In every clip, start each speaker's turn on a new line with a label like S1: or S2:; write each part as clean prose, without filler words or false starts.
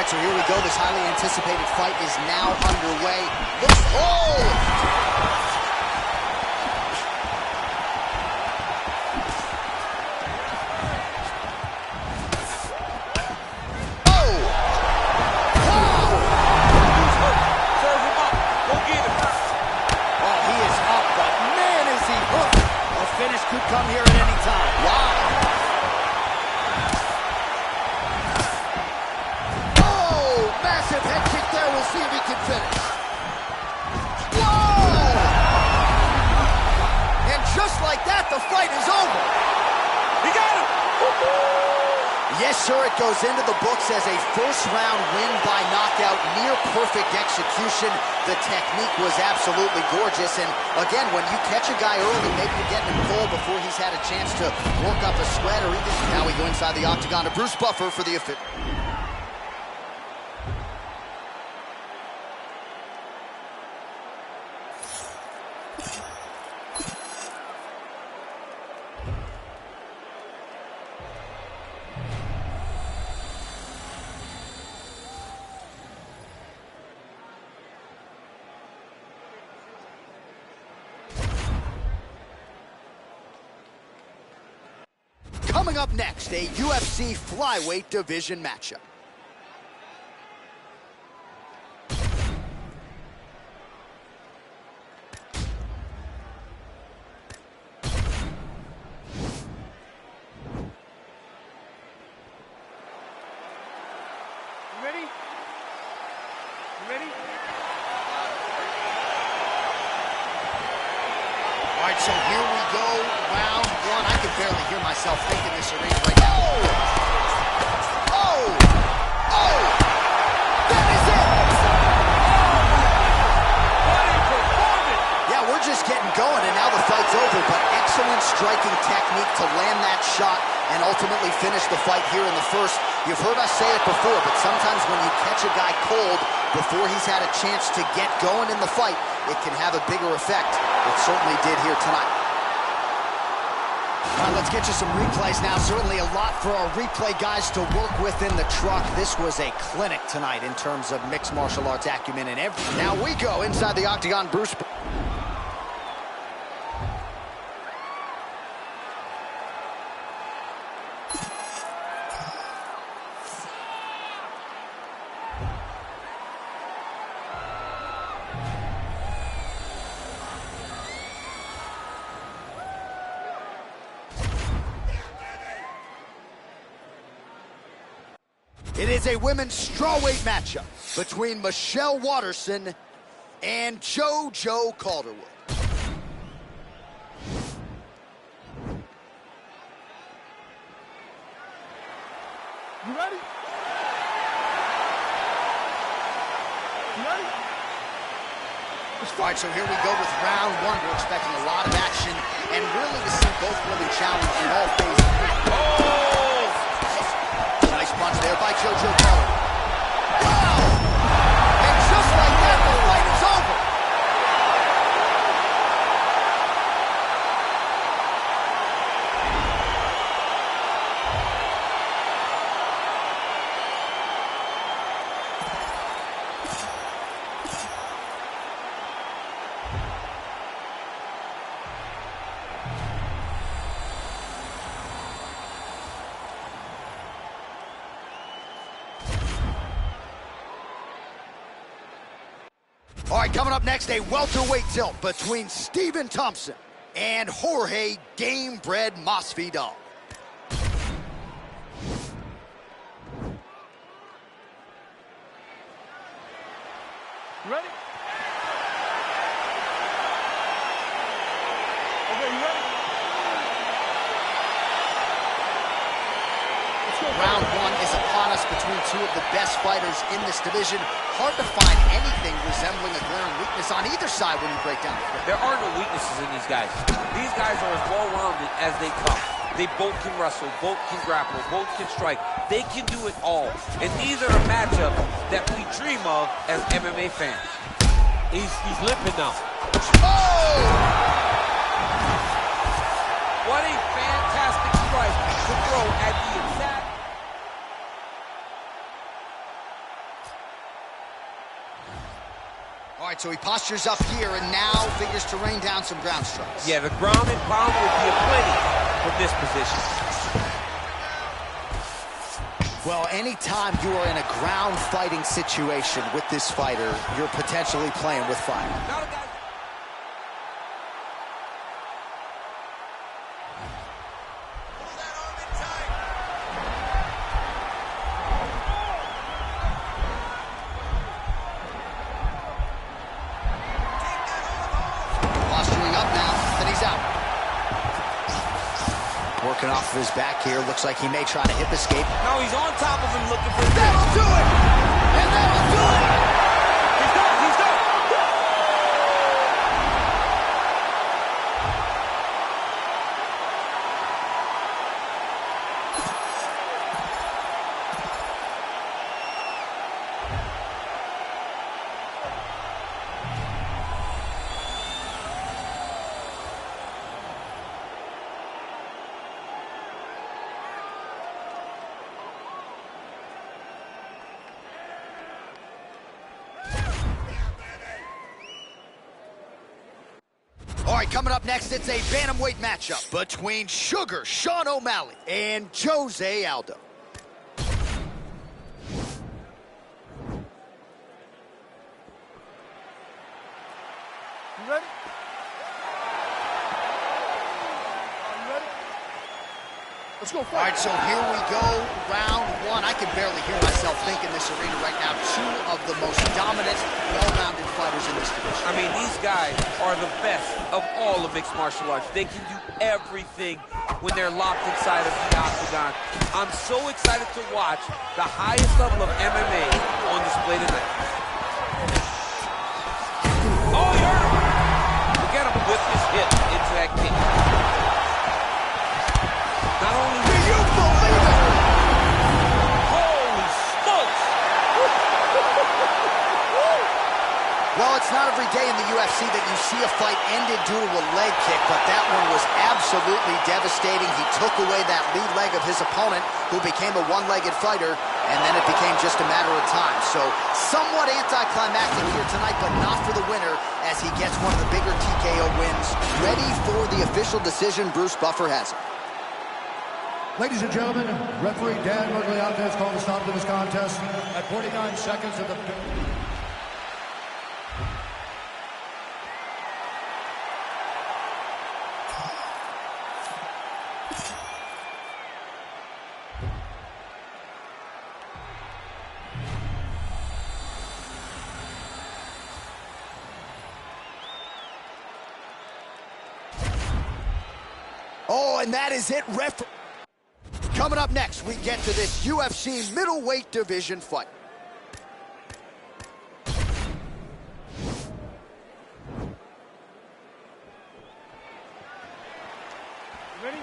S1: right, so here we go. This highly anticipated fight is now underway. Finish could come here at any time. Wow. Oh, massive head kick there. We'll see if he can finish. Whoa! And just like that, the fight is over. He got him. Yes, sir, it goes into the books as a first-round win by knockout, near-perfect execution. The technique was absolutely gorgeous, and again, when you catch a guy early, maybe you're getting him cold before he's had a chance to work up a sweat or even... Now we go inside the octagon to Bruce Buffer for the official. Coming up next, a UFC flyweight division matchup.
S2: You ready? You ready?
S1: All right, so here we go, round one. I can barely hear myself thinking this arena right now. Oh! Oh! That is it!
S2: What a performance!
S1: Yeah, we're just getting going, and now the fight's over, but excellent striking technique to land that shot and ultimately finish the fight here in the first. You've heard us say it before, but sometimes when you catch a guy cold before he's had a chance to get going in the fight, it can have a bigger effect. It certainly did here tonight. All right, let's get you some replays now. Certainly a lot for our replay guys to work with in the truck. This was a clinic tonight in terms of mixed martial arts acumen and everything. Now we go inside the octagon. Bruce. It is a women's strawweight matchup between Michelle Waterson and JoJo Calderwood.
S2: You ready? You ready?
S1: All right, so here we go with round one. We're expecting a lot of action and really to see both women challenge in all phases. Oh! Nice punch there by JoJo Calderwood. Wow! And just like that, the fight is over. All right, coming up next, a welterweight tilt between Stephen Thompson and Jorge Gamebred Masvidal.
S2: You ready? Okay, you ready? Let's go.
S1: Round one is upon us between two of the best fighters in this division. Hard to find anything resembling a glaring weakness on either side when you break down the fight.
S3: There are no weaknesses in these guys. These guys are as well-rounded as they come. They both can wrestle, both can grapple, both can strike. They can do it all. And these are the matchups that we dream of as MMA fans. He's limping now.
S1: Oh!
S3: What a fantastic strike to throw at the exact...
S1: right, so he postures up here and now figures to rain down some ground strikes.
S3: Yeah, the ground and pound will be aplenty from this position.
S1: Well, anytime you are in a ground fighting situation with this fighter, you're potentially playing with fire.
S3: Now the guy...
S1: Posturing up now, and he's out. Working off of his back here. Looks like he may try to hip escape.
S3: No, he's on top of him looking for...
S1: That'll do it! And that'll do it!
S3: He's done! He's done!
S1: All right, coming up next, it's a bantamweight matchup between Sugar Sean O'Malley and Jose Aldo.
S2: You ready? You ready? Let's go
S1: All
S2: fight.
S1: right, so here we go, round one. I can barely hear myself think in this arena right now. Two of the most dominant, well-rounded fighters in this division.
S3: I mean, these guys are the best of all of mixed martial arts. They can do everything when they're locked inside of the octagon. I'm so excited to watch the highest level of MMA on display tonight. Oh, he hurt him! Look at him whip his hip into that kick. Not only...
S1: Do you believe it?
S3: Holy smokes!
S1: Well, it's not every day in the UFC that you see a fight ended due to a leg kick, but that one was absolutely devastating. He took away that lead leg of his opponent, who became a one-legged fighter, and then it became just a matter of time. So, somewhat anticlimactic here tonight, but not for the winner, as he gets one of the bigger TKO wins. Ready for the official decision, Bruce Buffer has it.
S4: Ladies and gentlemen, referee Dan Miragliotta has called a stop to this contest at 49 seconds of the...
S1: Oh, and that is it, Coming up next, we get to this UFC middleweight division fight.
S2: You ready?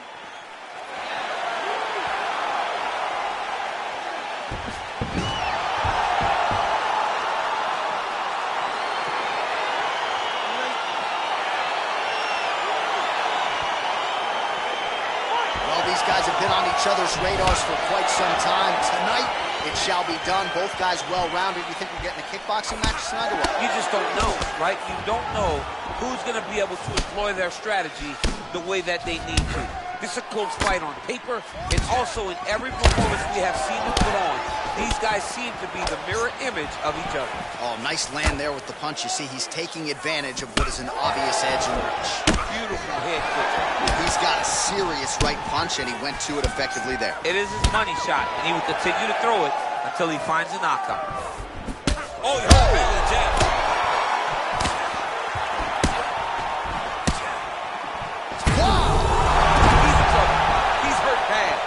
S1: These guys have been on each other's radars for quite some time. Tonight, it shall be done. Both guys well-rounded. You think we're getting a kickboxing match tonight or what?
S3: You just don't know, right? You don't know who's going to be able to employ their strategy the way that they need to. This is a close fight on paper, and also in every performance we have seen them put on, these guys seem to be the mirror image of each other.
S1: Oh, nice land there with the punch. You see, he's taking advantage of what is an obvious edge in reach.
S3: Beautiful head kick.
S1: He's got a serious right punch, and he went to it effectively there.
S3: It is his money shot, and he will continue to throw it until he finds a knockout. Oh, you're belly jab.
S1: Wow!
S3: He's in trouble. He's hurt bad.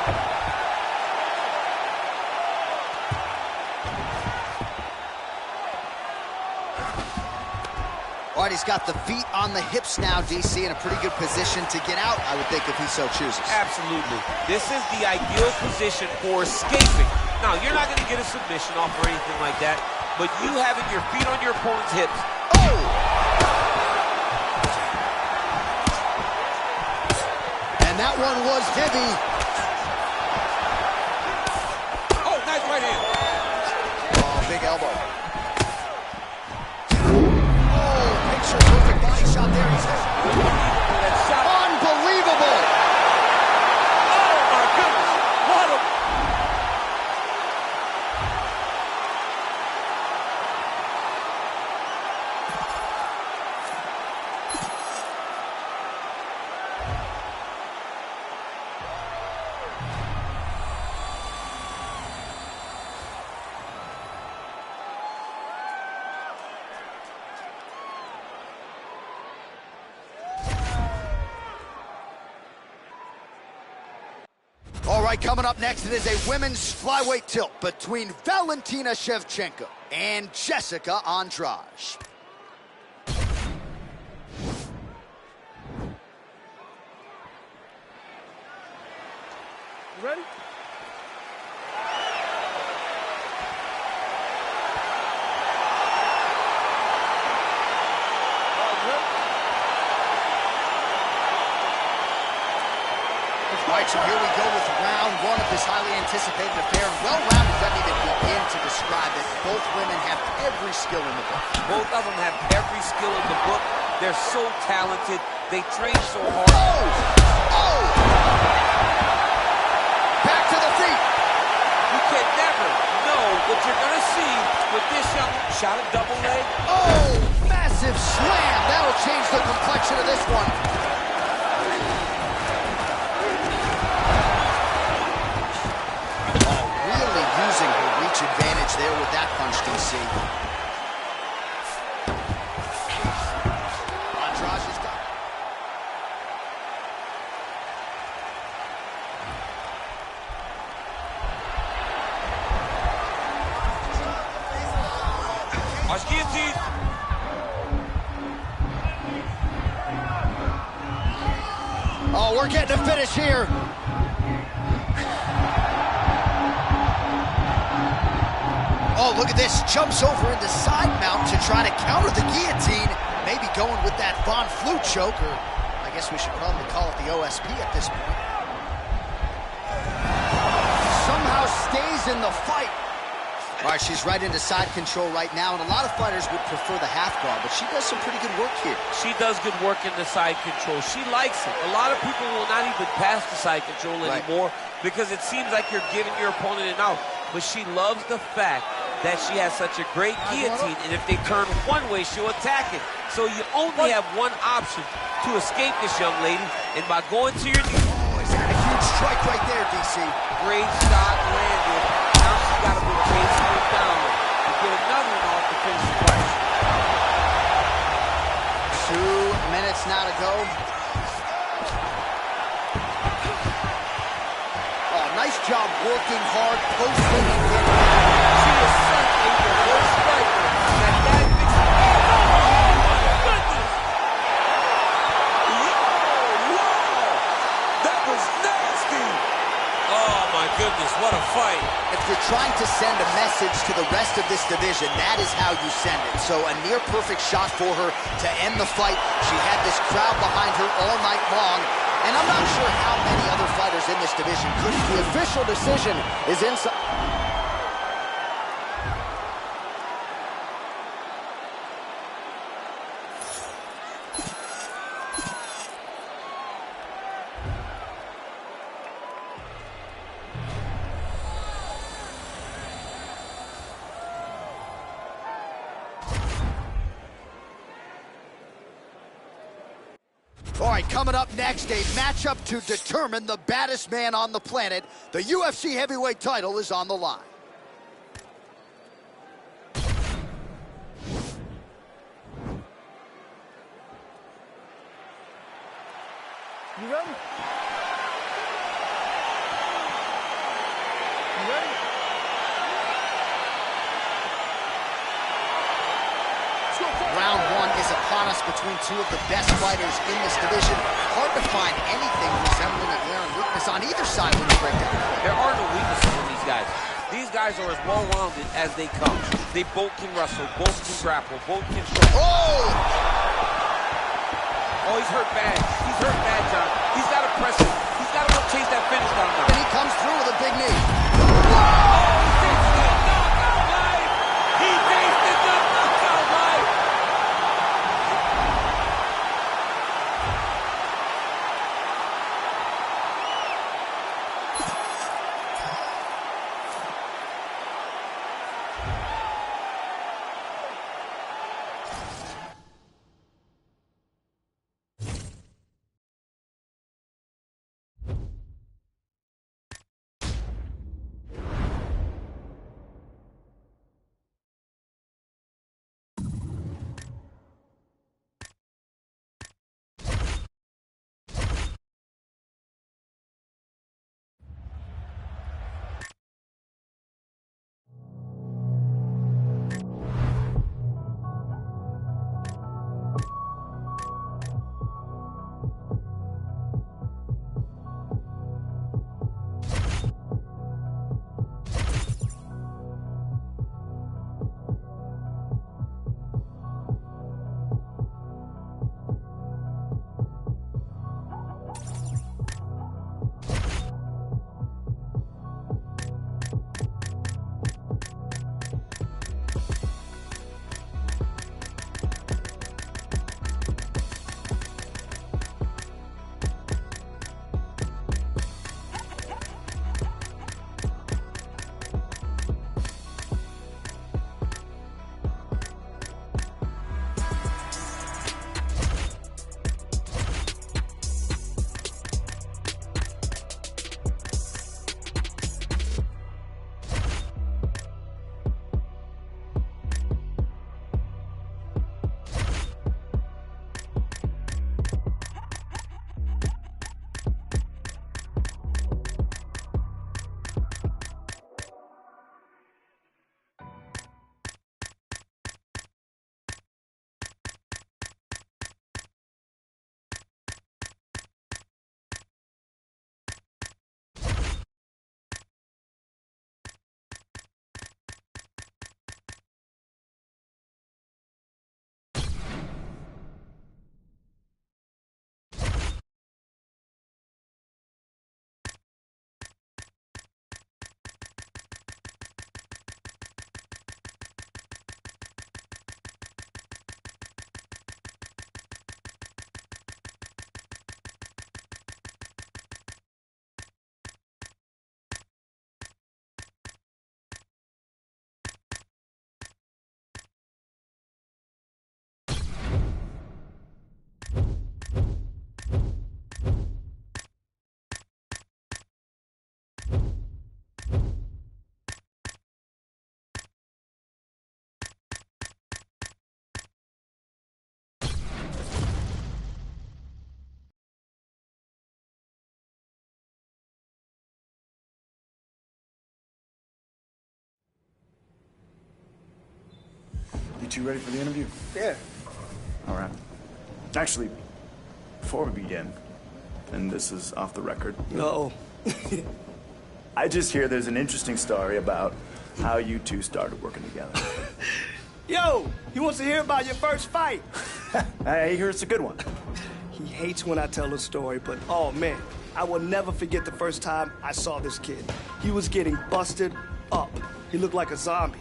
S1: All right, he's got the feet on the hips now, DC, in a pretty good position to get out, I would think, if he so chooses.
S3: Absolutely. This is the ideal position for escaping. Now, you're not going to get a submission off or anything like that, but you having your feet on your opponent's hips.
S1: Oh! And that one was heavy.
S3: Oh, nice right hand.
S1: Oh, big elbow. right, coming up next, it is a women's flyweight tilt between Valentina Shevchenko and Jessica Andrade.
S2: You ready?
S1: All right, so here we go with round one of this highly anticipated affair. And well-rounded doesn't even begin to describe it. Both women have every skill in the book.
S3: Both of them have every skill in the book. They're so talented. They train so hard.
S1: Oh! Back to the feet.
S3: You can never know what you're going to see with this young shot at double leg.
S1: Oh, massive slam. That'll change the complexion of this one. Using her reach advantage there with that punch, DC. Andrade has got...
S3: Watch guillotine.
S1: Oh, we're getting a finish here. Oh, look at this. Jumps over into side mount to try to counter the guillotine. Maybe going with that Von Flue choke, or I guess we should probably call it the OSP at this point. Somehow stays in the fight. All right, she's right into side control right now, and a lot of fighters would prefer the half guard, but she does some pretty good work here.
S3: She does good work in the side control. She likes it. A lot of people will not even pass the side control anymore because it seems like you're giving your opponent an out. But she loves the fact that she has such a great guillotine, and if they turn one way, she'll attack it. So you only have one option to escape this young lady, and by going to your knees.
S1: Oh, is that a huge strike right there, DC?
S3: Great shot landed. Now she's got to put Case down to get another one off to finish the fight.
S1: 2 minutes now to go. Oh, nice job working hard, posting and getting.
S3: She is such a reverse striker that makes it. Oh, my goodness! Wow! That was nasty! Oh, my goodness, what a fight.
S1: If you're trying to send a message to the rest of this division, that is how you send it. So a near-perfect shot for her to end the fight. She had this crowd behind her all night long. And I'm not sure how many other fighters in this division could. The official decision is inside. All right, coming up next, a matchup to determine the baddest man on the planet. The UFC heavyweight title is on the line.
S2: You ready? You ready?
S1: Round one is upon us between two of the best fighters in this division. Hard to find anything resembling a glaring weakness on either side when you break down.
S3: There are no weaknesses in these guys. These guys are as well-rounded as they come. They both can wrestle, both can grapple, both can strike.
S1: Oh!
S3: Oh, he's hurt bad. He's hurt bad, John. He's got to press it. He's got to go chase that finish down now.
S1: And he comes through with a big knee.
S5: two ready for the interview?
S2: Yeah.
S5: All right. Actually, before we begin, and this is off the record.
S2: Uh-oh.
S5: I just hear there's an interesting story about how you two started working together.
S2: Yo, he wants to hear about your first fight.
S5: I hear it's a good one.
S2: He hates when I tell the story, but oh man, I will never forget the first time I saw this kid. He was getting busted up. He looked like a zombie.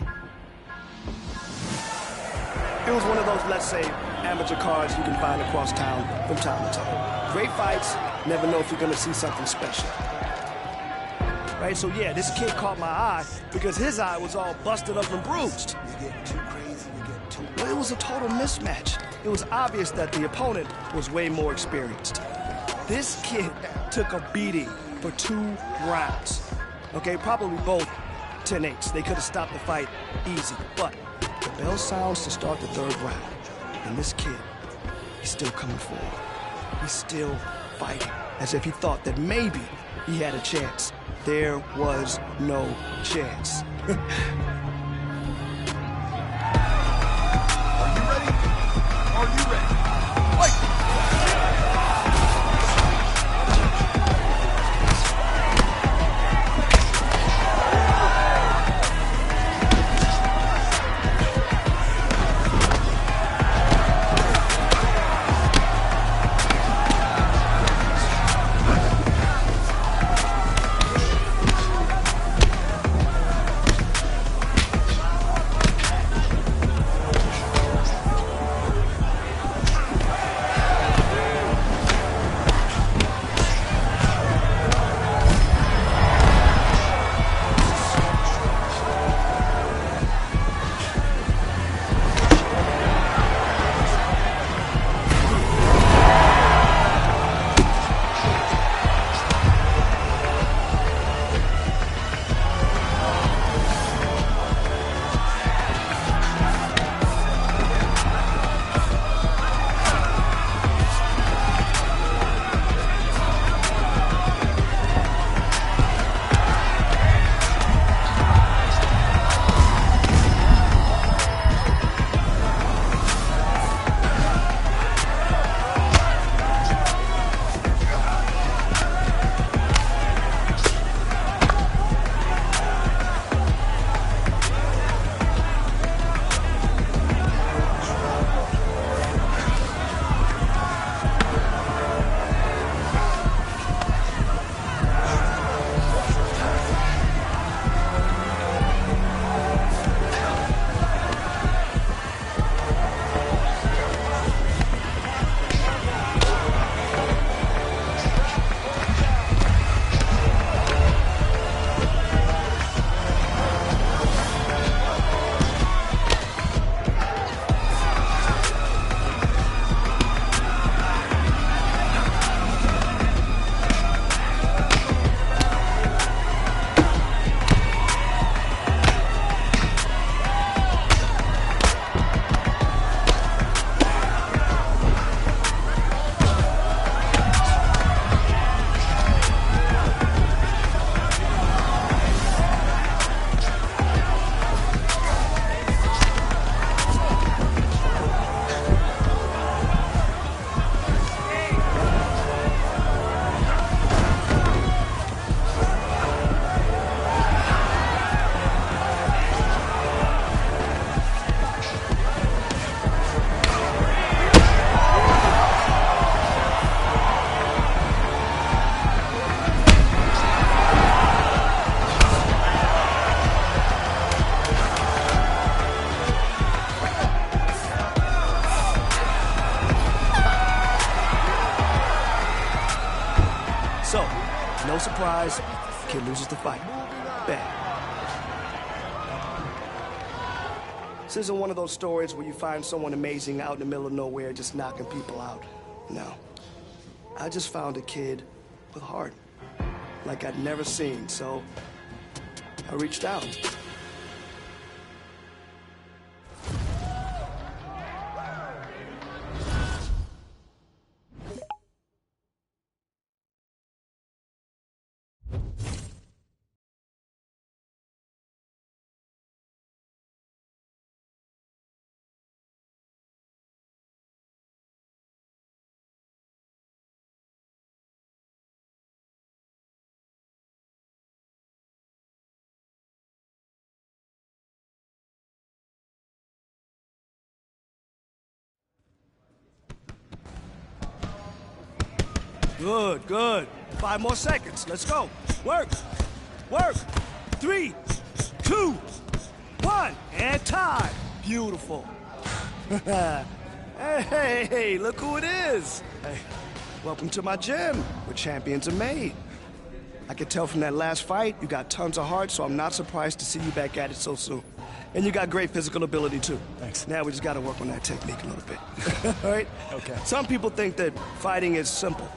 S2: It was one of those, let's say, amateur cards you can find across town from time to time. Great fights, never know if you're gonna see something special. Right, so yeah, this kid caught my eye because his eye was all busted up and bruised. You're getting too crazy, you're getting too... Well, it was a total mismatch. It was obvious that the opponent was way more experienced. This kid took a beating for 2 rounds. Okay, probably both 10-8s. They could have stopped the fight easy, but the bell sounds to start the 3rd round. And this kid, he's still coming forward. He's still fighting, as if he thought that maybe he had a chance. There was no chance.
S4: Are you ready? Are you ready? Fight!
S2: So, no surprise, kid loses the fight. Bang. This isn't one of those stories where you find someone amazing out in the middle of nowhere just knocking people out. No. I just found a kid with heart, like I'd never seen, so I reached out. Good, good. 5 more seconds. Let's go. Work. Work. 3, 2, 1, and time. Beautiful. Hey, look who it is. Hey, welcome to my gym, where champions are made. I could tell from that last fight, you got tons of heart, so I'm not surprised to see you back at it so soon. And you got great physical ability, too.
S4: Thanks.
S2: Now we just gotta work on that technique a little bit. All right?
S4: Okay.
S2: Some people think that fighting is simple,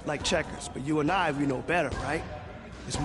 S2: like checkers, but you and I, we know better, right? It's